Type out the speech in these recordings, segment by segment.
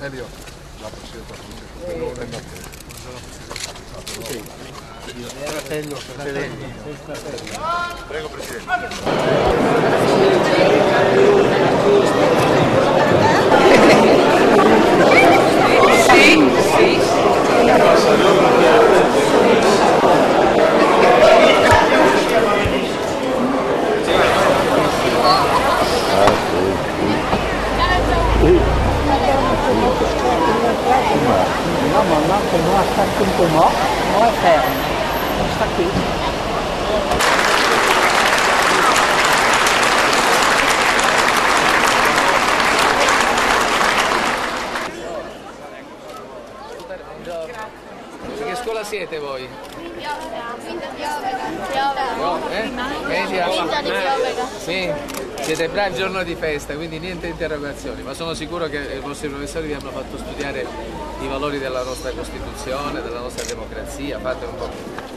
Elio, la Presidente Fratello, prego Presidente. No, mamma, continua a stare un po', no è fermo, sta qui. Di che scuola siete voi? Media di Piovega. Sì, siete bravi, giorno di festa, quindi niente interrogazioni, ma sono sicuro che i vostri professori vi hanno fatto studiare i valori della nostra Costituzione, della nostra democrazia, fate un po'.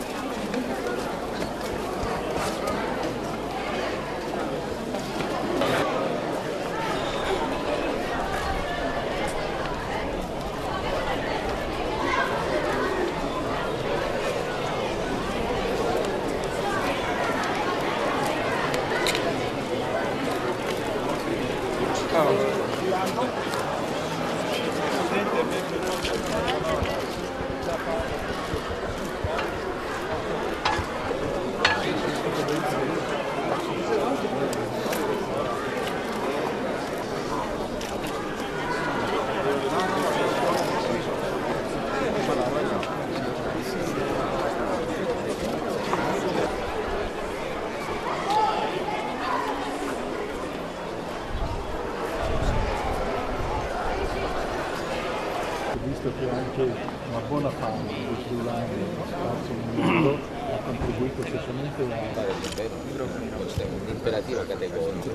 Visto che anche una buona parte del cellulare spazio nel mondo ha contribuito certamente Un imperativo categorico.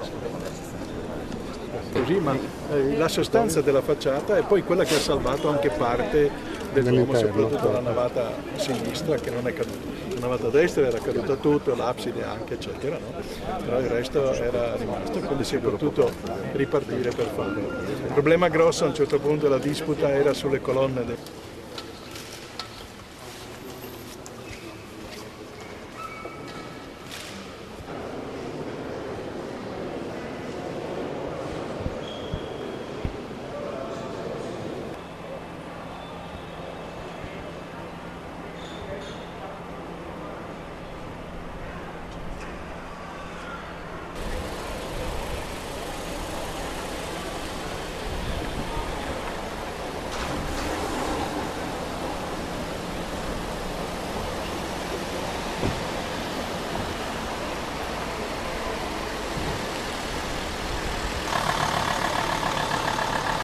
così, ma la sostanza della facciata è poi quella che ha salvato anche parte dell'uomo, soprattutto la navata a sinistra che non è caduta. La navata a destra era caduta tutto, l'abside anche, eccetera, no? Però il resto era rimasto, quindi si è potuto ripartire per farlo. Il problema grosso a un certo punto, la disputa era sulle colonne